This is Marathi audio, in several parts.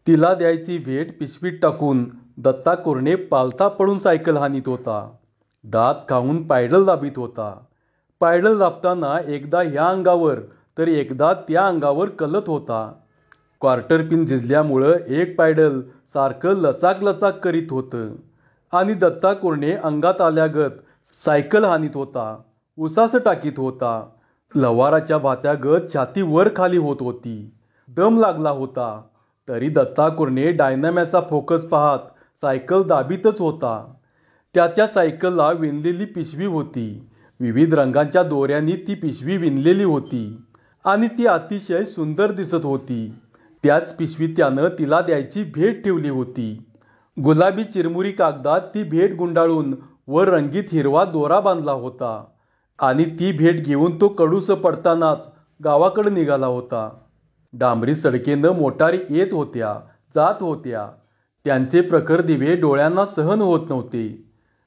तिला द्यायची भेट पिशवीत टाकून दत्ता कोरणे पालथा पडून सायकल हाणीत होता. दात खाऊन पायडल दाबीत होता. पायडल दाबताना एकदा ह्या अंगावर तर एकदा त्या अंगावर कलत होता. क्वार्टर पिन झिजल्यामुळं एक पायडल सारखं लचाक लचाक करीत होतं आणि दत्ता कोरणे अंगात आल्यागत सायकल हाणीत होता. उसास टाकीत होता. लवाराच्या भात्यागत छाती वर खाली होत होती. दम लागला होता. तरी दत्ता कोरणे डायनाम्याचा फोकस पाहत सायकल दाबीतच होता. त्याच्या सायकलला विणलेली पिशवी होती. विविध रंगांच्या दोऱ्यांनी ती पिशवी विणलेली होती आणि ती अतिशय सुंदर दिसत होती. त्याच पिशवीत त्यानं तिला द्यायची भेट ठेवली होती. गुलाबी चिरमुरी कागदात ती भेट गुंडाळून वर रंगीत हिरवा दोरा बांधला होता आणि ती भेट घेऊन तो कडूस पडतानाच गावाकडे निघाला होता. डांबरी सडकेनं मोटारी येत होत्या, जात होत्या. त्यांचे प्रखर दिवे डोळ्यांना सहन होत नव्हते.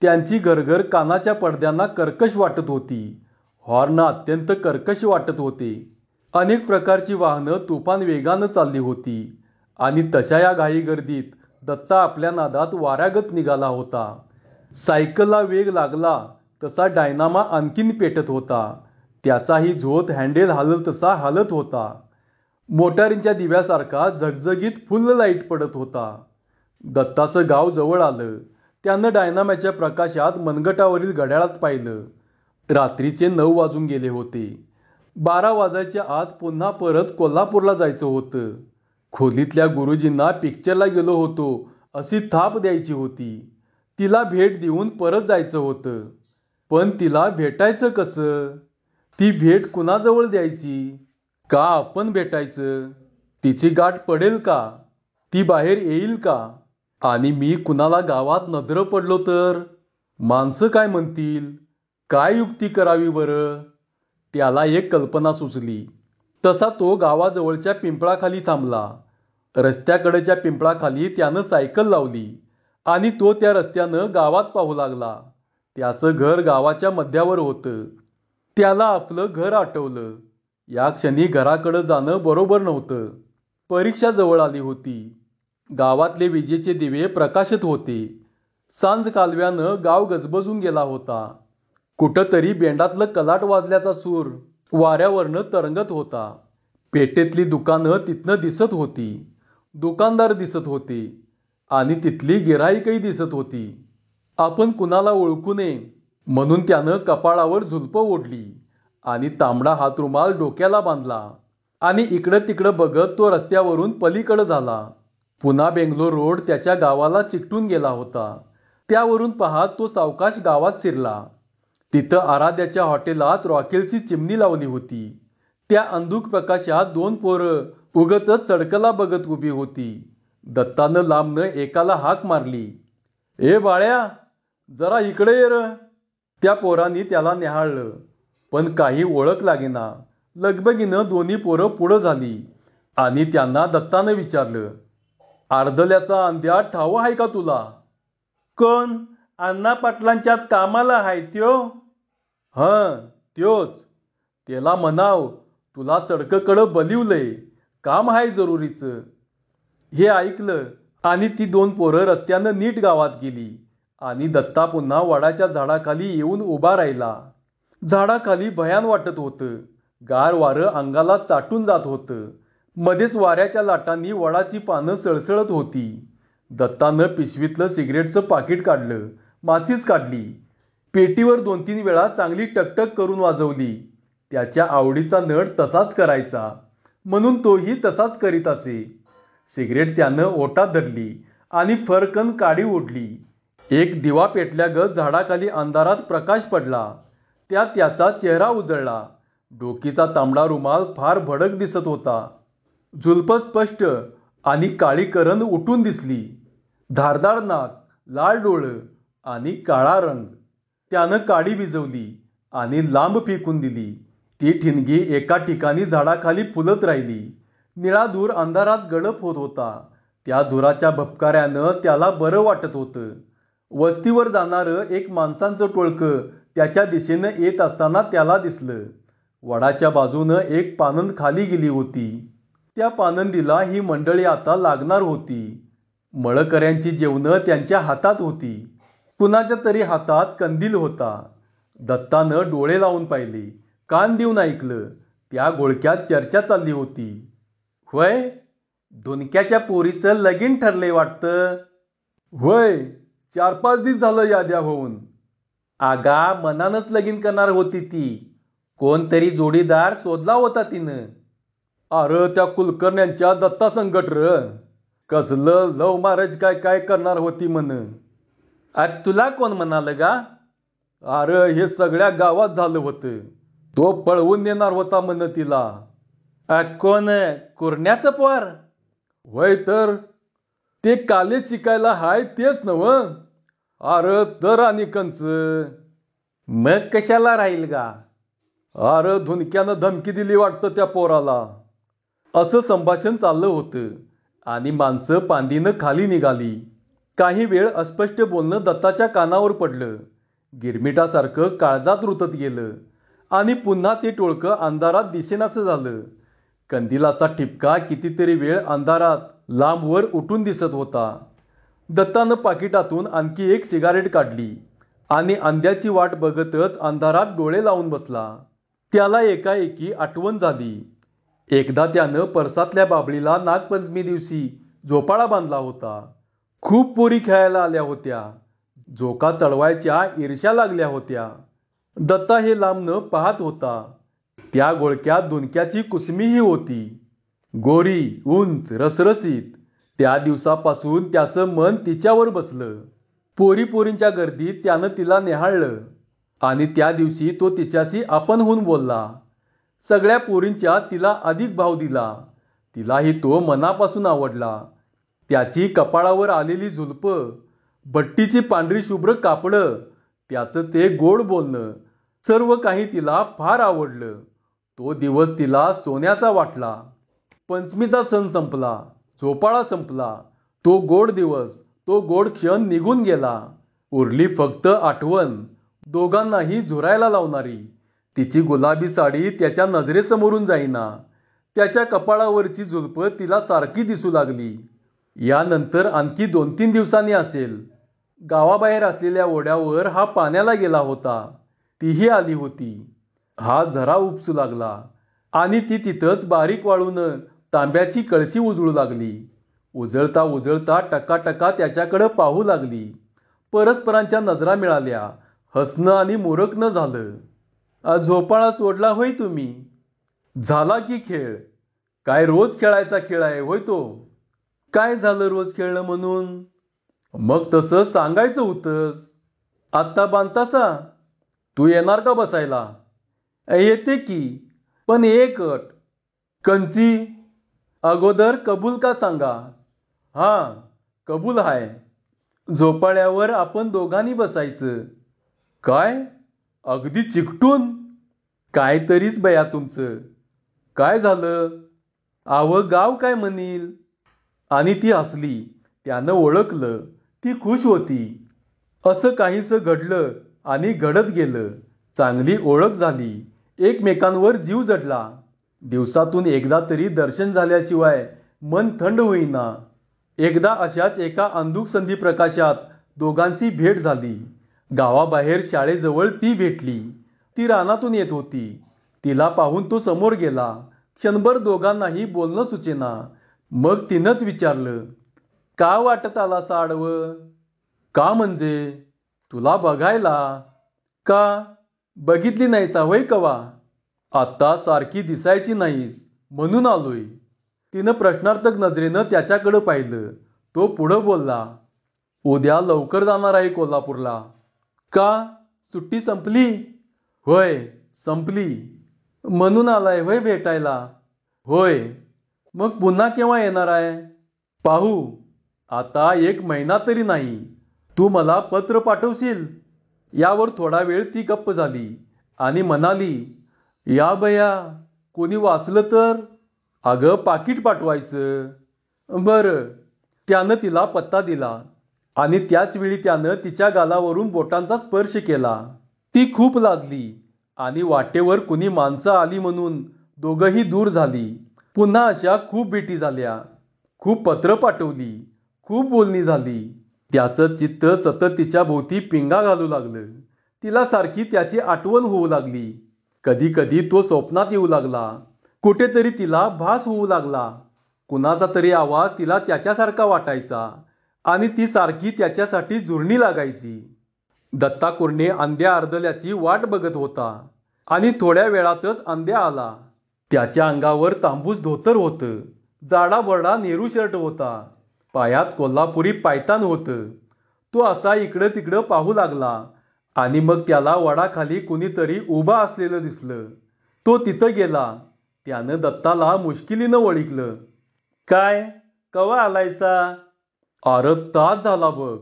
त्यांची घरघर कानाच्या पडद्यांना कर्कश वाटत होती. हॉर्न अत्यंत कर्कश वाटत होते. अनेक प्रकारची वाहनं तुफान वेगानं चालली होती आणि तशा या घाई गर्दीत दत्ता आपल्या नादात वाऱ्यागत निघाला होता. सायकलला वेग लागला तसा डायनामा आणखीन पेटत होता. त्याचाही झोत हँडेल हालल तसा हालत होता. मोटारींच्या दिव्यासारखा झगझगीत फुल्ल लाईट पडत होता. दत्ताचं गाव जवळ आलं. त्यानं डायनामाच्या प्रकाशात मनगटावरील घड्याळात पाहिलं. रात्रीचे 9 वाजून गेले होते. 12 वाजायच्या आत पुन्हा परत कोल्हापूरला जायचं होतं. खोलीतल्या गुरुजींना पिक्चरला गेलो होतो अशी थाप द्यायची होती. तिला भेट देऊन परत जायचं होतं. पण तिला भेटायचं कसं? ती भेट कुणाजवळ द्यायची? का आपण भेटायचं? तिची गाठ पडेल का? ती बाहेर येईल का? आणि मी कुणाला गावात नजर पडलो तर? माणसं काय म्हणतील? काय युक्ती करावी बरं? त्याला एक कल्पना सुचली. तसा तो गावाजवळच्या पिंपळाखाली थांबला. रस्त्याकडेच्या पिंपळाखाली त्यानं सायकल लावली आणि तो त्या रस्त्यानं गावात पाहू लागला. त्याचं घर गावाच्या मध्यावर होतं. त्याला आपलं घर आठवलं. या क्षणी घराकडं जाणं बरोबर नव्हतं. परीक्षा जवळ आली होती. गावातले विजेचे दिवे प्रकाशत होते. सांज कालव्यानं गाव गजबजून गेला होता. कुठंतरी बेंडातलं कलाट वाजल्याचा सूर वाऱ्यावरनं तरंगत होता. पेठेतली दुकानं तिथनं दिसत होती. दुकानदार दिसत होते आणि तिथली गिऱ्हाईकही दिसत होती. आपण कुणाला ओळखू नये म्हणून त्यानं कपाळावर झुलपं ओढली आणि तांबडा हातरुमाल डोक्याला बांधला आणि इकडं तिकडं बघत तो रस्त्यावरून पलीकडं झाला. पुन्हा बेंगलोर रोड त्याच्या गावाला चिकटून गेला होता. त्यावरून पाहत तो सावकाश गावात शिरला. तिथं आराध्याच्या हॉटेलात रॉकेलची चिमणी लावली होती. त्या अंधुक प्रकाशात 2 पोरं उगचच सडकला बघत उभी होती. दत्तानं लांबनं एकाला हाक मारली. ए बाळ्या, जरा इकडे ये र. त्या पोरांनी त्याला निहाळलं पण काही ओळख लागेना. लगबगीनं दोन्ही पोरं पुढं झाली आणि त्यांना दत्तानं विचारलं, आर्दल्याचा अंध्या ठाव आहे का तुला? कोण? अण्णा पाटलांच्यात कामाला आहे त्यो? हं, त्योच. त्याला म्हणाव तुला सडककडं बलिवलंय, काम आहे जरुरीचं. हे ऐकलं आणि ती 2 पोरं रस्त्यानं नीट गावात गेली आणि दत्ता पुन्हा वडाच्या झाडाखाली येऊन उभा राहिला. झाडाखाली भयान वाटत होतं. गार वारं अंगाला चाटून जात होतं. मध्येच वाऱ्याच्या लाटांनी वडाची पानं सळसळत होती. दत्तानं पिशवीतलं सिगरेटचं पाकिट काढलं. माचीस काढली. पेटीवर 2-3 वेळा चांगली टकटक करून वाजवली. त्याच्या आवडीचा नट तसाच करायचा म्हणून तोही तसाच करीत असे. सिगरेट त्यानं ओटात धरली आणि फरकन काडी ओढली. एक दिवा पेटल्यागत झाडाखाली अंधारात प्रकाश पडला. त्यात त्याचा चेहरा उजळला. डोकीचा तांबडा रुमाल फार भडक दिसत होता. झुलपं स्पष्ट आणि काळी करन उठून दिसली. धारदार नाक, लाल डोळं आणि काळा रंग. त्यानं काडी विझवली आणि लांब फेकून दिली. ती ठिणगी एका ठिकाणी झाडाखाली फुलत राहिली. निळा धूर अंधारात गडप होत होता. त्या धुराच्या भपकाऱ्यानं त्याला बरं वाटत होतं. वस्तीवर जाणारं एक माणसांचं टोळकं त्याच्या दिशेनं येत असताना त्याला दिसलं. वडाच्या बाजूनं एक पानंद खाली गेली होती. त्या पानंदीला ही मंडळी आता लागणार होती. मळकऱ्यांची जेवणं त्यांच्या हातात होती. कुणाच्या तरी हातात कंदील होता. दत्तानं डोळे लावून पाहिले, कान देऊन ऐकलं. त्या घोळक्यात चर्चा चालली होती. "होय, धुनक्याच्या पोरीचं लगीन ठरलंय वाटतं." "होय, 4-5 दिवस झालं याद्या होऊन." "आगा, मनानच लगीन करणार होती ती. कोणतरी जोडीदार शोधला होता तिनं." "अरे त्या कुलकर्ण्यांच्या दत्ता संकट र. कसलं लव मॅरेज काय काय करणार होती म्हण." "अरे तुला कोण म्हणालं गा?" "अरे हे सगळ्या गावात झालं होतं. तो पळवून नेणार होता म्हण तिला." "कोण, कुरण्याचं पोर?" "होय तर. ते कालेज शिकायला हाय तेच नव्ह." "अरे तर आणि कंच." "मग कशाला राहील गा?" "अरे धुनक्यानं धमकी दिली वाटतं त्या पोराला." असं संभाषण चाललं होतं आणि माणसं पांदीनं खाली निघाली. काही वेळ अस्पष्ट बोलणं दत्ताच्या कानावर पडलं. गिरमिटासारखं काळजात रुतत गेलं आणि पुन्हा ते टोळकं अंधारात दिसेनासं झालं. कंदिलाचा ठिपका कितीतरी वेळ अंधारात लांबवर उठून दिसत होता. दत्तानं पाकिटातून आणखी एक सिगारेट काढली आणि अंध्याची वाट बघतच अंधारात डोळे लावून बसला. त्याला एकाएकी आठवण झाली. एकदा त्यानं परसातल्या बाबळीला नागपंचमी दिवशी झोपाळा बांधला होता. खूप पोरी खेळायला आल्या होत्या. झोका चढवायच्या ईर्ष्या लागल्या होत्या. दत्ता हे लांबनं पाहत होता. त्या घोळक्यात धुनक्याची कुसमीही होती. गोरी, उंच, रसरशीत. त्या दिवसापासून त्याचं मन तिच्यावर बसलं. पोरींच्या गर्दीत त्यानं तिला निहाळलं आणि त्या दिवशी तो तिच्याशी आपण होऊन बोलला. सगळ्या पोरींच्या तिला अधिक भाव दिला. तिलाही तो मनापासून आवडला. त्याची कपाळावर आलेली झुलपं, भट्टीची पांढरी शुभ्र कापडं, त्याचं ते गोड बोलणं, सर्व काही तिला फार आवडलं. तो दिवस तिला सोन्याचा वाटला. पंचमीचा सण संपला. झोपाळा संपला. तो गोड दिवस, तो गोड क्षण निघून गेला. उरली फक्त आठवण, दोघांनाही झुरायला लावणारी. तिची गुलाबी साडी त्याच्या नजरेसमोरून जाईना. त्याच्या कपाळावरची झुलपं तिला सारखी दिसू लागली. यानंतर आणखी 2-3 दिवसांनी असेल. गावाबाहेर असलेल्या ओढ्यावर हा पाण्याला गेला होता. तीही आली होती. हा झरा उपसू लागला आणि ती तिथंच बारीक वाळून तांब्याची कळशी उजळू लागली. उजळता उजळता टकाटका त्याच्याकडं पाहू लागली. परस्परांच्या नजरा मिळाल्या. हसणं आणि मोरकणं झालं. "झोपाळा सोडला होय तुम्ही?" "झाला की खेळ. काय रोज खेळायचा खेळ आहे होय तो." "काय झालं रोज खेळणं म्हणून?" "मग तसं सांगायचं होतंस." "आत्ता बांधतासा? तू येणार का बसायला?" "येते की, पण एक अट." "कंची?" "अगोदर कबूल का सांगा." "हां, कबूल हाय. झोपाळ्यावर आपण दोघांनी बसायचं." "काय? अगदी चिकटून?" "कायतरीच बया तुमचं." "काय झालं?" "आवं गाव काय म्हणील." आणि ती हसली. त्यानं ओळखलं. ती खुश होती. असं काहीसं घडलं आणि घडत गेलं. चांगली ओळख झाली. एकमेकांवर जीव जडला. दिवसातून एकदा तरी दर्शन झाल्याशिवाय मन थंड होईना. एकदा अशाच एका अंधुक संधी प्रकाशात दोघांची भेट झाली. गावाबाहेर शाळेजवळ ती भेटली. ती रानातून येत होती. तिला पाहून तो समोर गेला. क्षणभर दोघांनाही बोलणं सुचेना. मग तिनंच विचारलं, "का वाटत आलास आडवं?" "का म्हणजे?" "तुला बघायला." "का? बघितली नाहीसा होय कवा?" "आता सारखी दिसायची नाहीस म्हणून आलोय." तिनं प्रश्नार्थक नजरेनं त्याच्याकडं पाहिलं. तो पुढं बोलला, "उद्या लवकर जाणार आहे कोल्हापूरला." "का? सुट्टी संपली?" "होय, संपली." "म्हणून आलाय होय भेटायला?" "होय." "मग पुन्हा केव्हा येणार आहे?" "पाहू. आता 1 महिना तरी नाही." "तू मला पत्र पाठवशील?" यावर थोडा वेळ ती गप्प झाली आणि म्हणाली, "या बया, कोणी वाचलं तर?" "अगं पाकीट पाठवायचं." "बरं." त्यानं तिला पत्ता दिला आणि त्याच वेळी त्यानं तिच्या गालावरून बोटांचा स्पर्श केला. ती खूप लाजली आणि वाटेवर कुणी माणसं आली म्हणून दोघंही दूर झाली. पुन्हा अशा खूप भेटी झाल्या, खूप पत्र पाठवली, खूप बोलणी झाली. त्याचं चित्त सतत तिच्या भोवती पिंगा घालू लागलं. तिला सारखी त्याची आठवण होऊ लागली. कधी कधी तो स्वप्नात येऊ लागला. कुठेतरी तिला भास होऊ लागला. कुणाचा तरी आवाज तिला त्याच्यासारखा वाटायचा आणि ती सारखी त्याच्यासाठी झुरणी लागायची. दत्ता कुरणे अंध्या अर्दल्याची वाट बघत होता आणि थोड्या वेळातच अंध्या आला. त्याच्या अंगावर तांबूस धोतर होतं. जाडाबरडा नेहरू शर्ट होता. पायात कोल्हापुरी पायतान होतं. तो असा इकडं तिकडं पाहू लागला आणि मग त्याला वडाखाली कुणीतरी उभा असलेलं दिसलं. तो तिथं गेला. त्यानं दत्ताला मुश्किलीनं ओळखलं. काय, कवा आलायसा? अरे तास झाला बघ.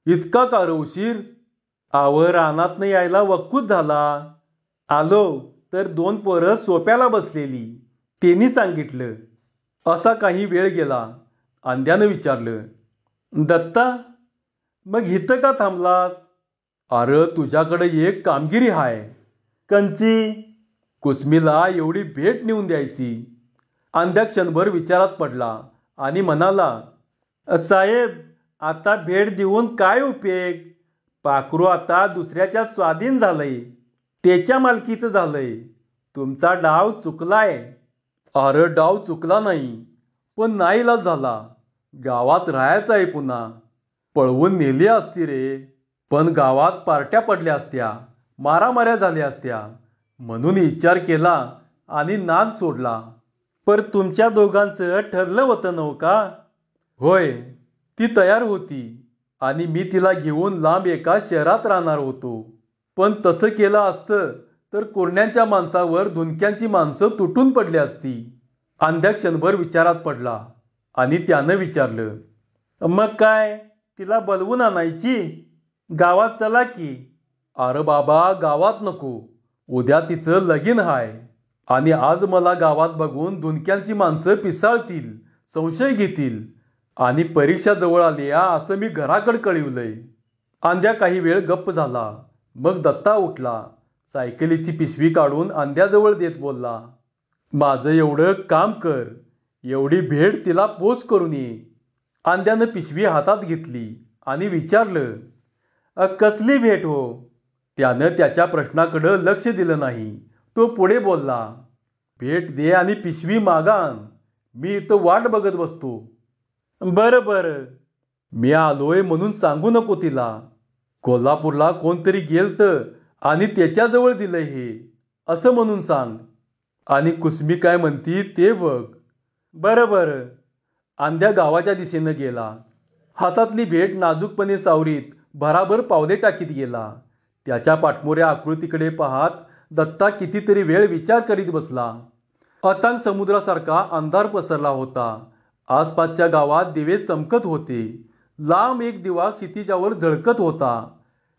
इतका का रे उशीर? रानातनं यायला वक्कूच झाला. आलो तर 2 पोरं सोप्याला बसलेली. त्यांनी सांगितलं. असा काही वेळ गेला. अंध्यानं विचारलं, दत्ता, मग इथं का थांबलास? अरे तुझ्याकडे एक कामगिरी हाय. कंची? कुसमीला एवढी भेट नेऊन द्यायची. अंध्या क्षणभर विचारात पडला आणि म्हणाला, साहेब, आता भेट देऊन काय उपयोग? पाखरू आता दुसऱ्याच्या स्वाधीन झालंय. त्याच्या मालकीचं झालंय. तुमचा डाव चुकलाय. अरे डाव चुकला नाही, पण नाईलाज झाला. गावात राहायचं आहे पुन्हा. पळवून नेली असती रे, पण गावात पार्ट्या पडल्या असत्या, मारामाऱ्या झाल्या असत्या. म्हणून विचार केला आणि नाद सोडला. पर तुमच्या दोघांचं ठरलं होतं नव्ह का? होय, ती तयार होती आणि मी तिला घेऊन लांब एका शहरात राहणार होतो. पण तसं केलं असतं तर कुरण्यांच्या माणसावर धुनक्यांची माणसं तुटून पडली असती. अंध्या क्षणभर विचारात पडला आणि त्यानं विचारलं, मग काय, तिला बोलवून आणायची? गावात चला की. अरे बाबा, गावात नको. उद्या तिचं लगीन हाय आणि आज मला गावात बघून धुनक्यांची माणसं पिसाळतील, संशय घेतील आणि परीक्षा जवळ आली असं मी घराकडे कळवलंय. अंध्या काही वेळ गप्प झाला. मग दत्ता उठला. सायकलीची पिशवी काढून अंध्याजवळ देत बोलला, माझं एवढं काम कर. एवढी भेट तिला पोच करून ये. अंध्यानं पिशवी हातात घेतली आणि विचारलं, कसली भेट हो? त्यानं त्याच्या प्रश्नाकडं लक्ष दिलं नाही. तो पुढे बोलला, भेट दे आणि पिशवी मागा आण. मी इथं वाट बघत बसतो. बरं बरं, मी आलोय म्हणून सांगू नको तिला. कोल्हापूरला कोणतरी गेलतं आणि त्याच्याजवळ दिलंय हे, असं म्हणून सांग. आणि कुसमी काय म्हणती ते बघ. बरं बरं. अंध्या गावाच्या दिशेनं गेला. हातातली भेट नाजूकपणे सावरीत भराभर पावले टाकीत गेला. त्याच्या पाठमोऱ्या आकृतीकडे पाहत दत्ता कितीतरी वेळ विचार करीत बसला. अथांग समुद्रासारखा अंधार पसरला होता. आसपासच्या गावात दिवे चमकत होते. लांब एक दिवा क्षितिजावर झळकत होता.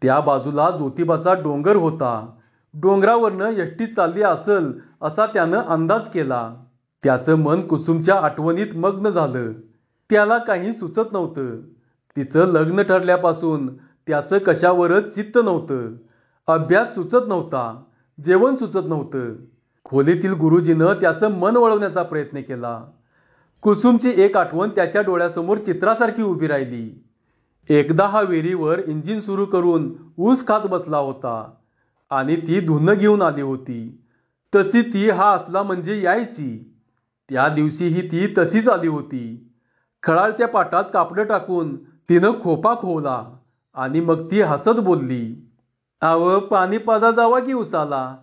त्या बाजूला ज्योतिबाचा डोंगर होता. डोंगरावरनं एसटी चालली असल असा त्यानं अंदाज केला. त्याचं मन कुसुमच्या आठवणीत मग्न झालं. त्याला काही सुचत नव्हतं. तिचं लग्न ठरल्यापासून त्याचं कशावरच चित्त नव्हतं. अभ्यास सुचत नव्हता. जेवण सुचत नव्हतं. खोलीतील गुरुजीनं त्याचं मन वळवण्याचा प्रयत्न केला. कुसुमची एक आठवण त्याच्या डोळ्यासमोर चित्रासारखी उभी राहिली. एकदा हा विहिरीवर इंजिन सुरू करून ऊस खात बसला होता आणि ती धुनं घेऊन आली होती. तशी ती हा असला म्हणजे यायची. त्या दिवशीही ती तशीच आली होती. खळाळत्या पाटात कापडं टाकून तिनं खोपा खोवला आणि मग ती हसत बोलली, पाणी पाजा जावा की उसाला.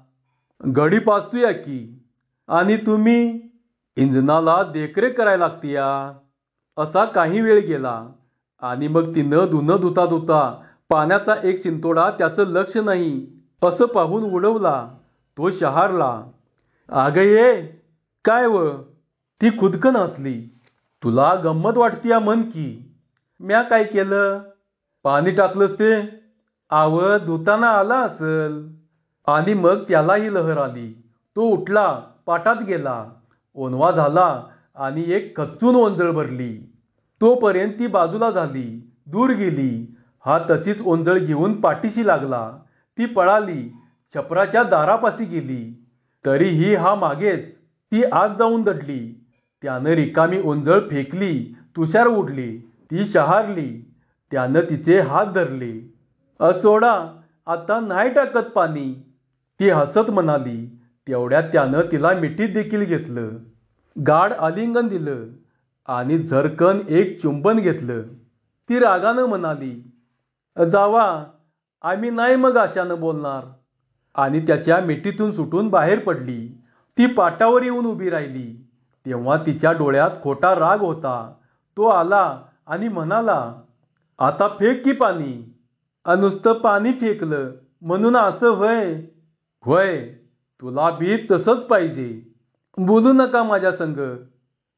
गडी पाजतोया की. आणि तुम्ही? इंजनाला देखरेख करायला लागती या. असा काही वेळ गेला आणि मग तिनं धुनं धुता धुता पाण्याचा एक शिंतोडा त्याचं लक्ष नाही असं पाहून उडवला. तो शहारला. अगं ये, काय व? ती खुदकन हसली. तुला गंमत वाटतीया म्हण की. म्या काय केलं? पाणी टाकलंस ते? धुताना आला असल. आणि मग त्यालाही लहर आली. तो उठला, पाटात गेला. ओनवा झाला आणि एक कच्चून ओंजळ भरली. तोपर्यंत ती बाजूला झाली, दूर गेली. हा तशीच ओंजळ घेऊन पाठीशी लागला. ती पळाली, छपराच्या दारापाशी गेली. तरीही हा मागेच. ती आत जाऊन दडली. त्यानं रिकामी ओंजळ फेकली, तुषार उडली, ती शहारली. त्यानं तिचे हात धरले. सोडा, आता नाही टाकत पाणी, ती हसत म्हणाली. तेवढ्यात त्यानं तिला मिठीत देखील घेतलं, गाढ आलिंगन दिलं आणि झरकन एक चुंबन घेतलं. ती रागानं म्हणाली, जावा, आम्ही नाही मग अशानं बोलणार. आणि त्याच्या मिठीतून सुटून बाहेर पडली. ती पाटावर येऊन उभी राहिली. तेव्हा तिच्या डोळ्यात खोटा राग होता. तो आला आणि म्हणाला, आता फेक की पाणी. नुसतं पाणी फेकलं म्हणून असं व्हय? व्हय, तुला बी तसंच पाहिजे. बोलू नका माझ्या संग.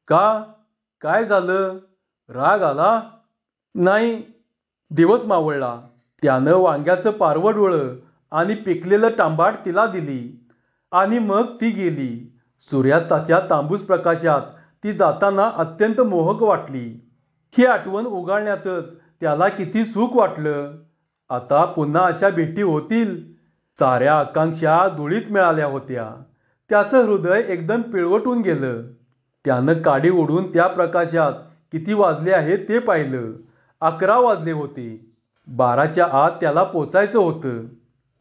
का, काय झालं? राग आला? नाही. दिवस मावळला. त्यानं वांग्याचं पारवं डोळं आणि पिकलेलं टांबाट तिला दिली आणि मग ती गेली. सूर्यास्ताच्या तांबूस प्रकाशात ती जाताना अत्यंत मोहक वाटली. ही आठवण उगाळण्यातच त्याला किती सुख वाटलं. आता पुन्हा अशा भेटी होतील. साऱ्या आकांक्षा धुळीत मिळाल्या होत्या. त्याचं हृदय एकदम पिळवटून गेलं. त्यानं काडी ओढून त्या प्रकाशात किती वाजले आहेत ते पाहिलं. 11 वाजले होते. 12च्या आत त्याला पोचायचं होतं.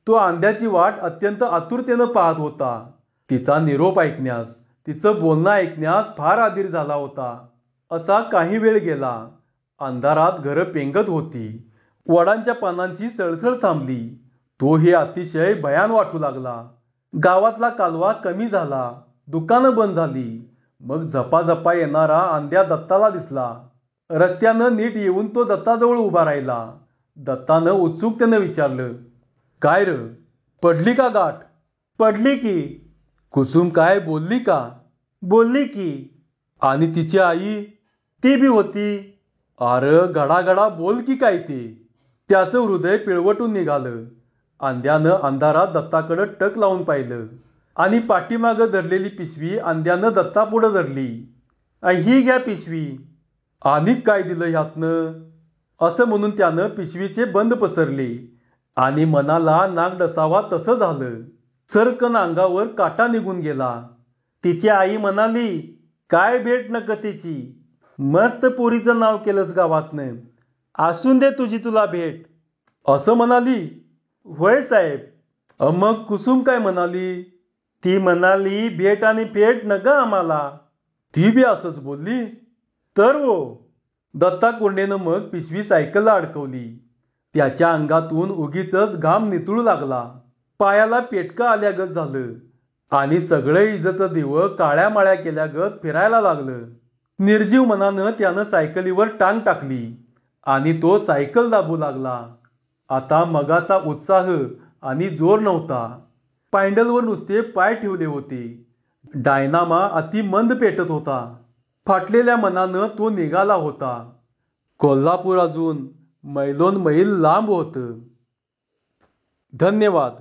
तो अंड्याची वाट अत्यंत आतुरतेनं पाहत होता. तिचा निरोप ऐकण्यास, तिचं बोलणं ऐकण्यास फार आधीर झाला होता. असा काही वेळ गेला. अंधारात घरं पेंगत होती. वडांच्या पानांची सळसळ थांबली. तो हे अतिशय भयान वाटू लागला. गावातला कालवा कमी झाला. दुकानं बंद झाली. मग झपाझपा येणारा अंड्या दत्ताला दिसला. रस्त्यानं नीट येऊन तो दत्ताजवळ उभा राहिला. दत्तानं उत्सुकतेनं विचारलं, काय र, पडली का गाठ? पडली की. कुसुम काय बोलली का? बोलली की. आणि तिची आई? ती बी होती. अरे गडागडा बोल की काय ते. त्याचं हृदय पिळवटून निघालं. अंड्यानं अंधारात दत्ताकडं टक लावून पाहिलं आणि पाठीमागं धरलेली पिशवी अंड्यानं दत्तापुढं धरली. ही घ्या पिशवी. आणि काय दिलं ह्यातनं? असं म्हणून त्यानं पिशवीचे बंद पसरले आणि मनाला नाक डसावा तसं झालं. सरकन अंगावर काटा निघून गेला. तिची आई म्हणाली, काय भेट नकतीची. मस्त पोरीचं नाव केलंस गावातनं. असून दे तुझी तुला भेट. असं म्हणाली? होय साहेब. मग कुसुम काय म्हणाली? ती म्हणाली, भेट आणि फेट नका आम्हाला. ती बी असंच बोलली? तर हो. दत्ता कोंडेनं मग पिशवी सायकलला अडकवली. त्याच्या अंगातून उगीचच घाम नितळू लागला. पायाला पेटका आल्यागत झालं आणि सगळं इजचं दिवं काळ्या माळ्या केल्यागत फिरायला लागलं. निर्जीव मनानं त्यानं सायकलीवर टांग टाकली आणि तो सायकल दाबू लागला. आता मगाचा उत्साह आणि जोर नव्हता. पॅन्डलवर नुसते पाय ठेवले होते. डायनामा अति मंद पेटत होता. फाटलेल्या मनानं तो निघाला होता. कोल्हापूर अजून मैलोन मैल लांब होतं. धन्यवाद.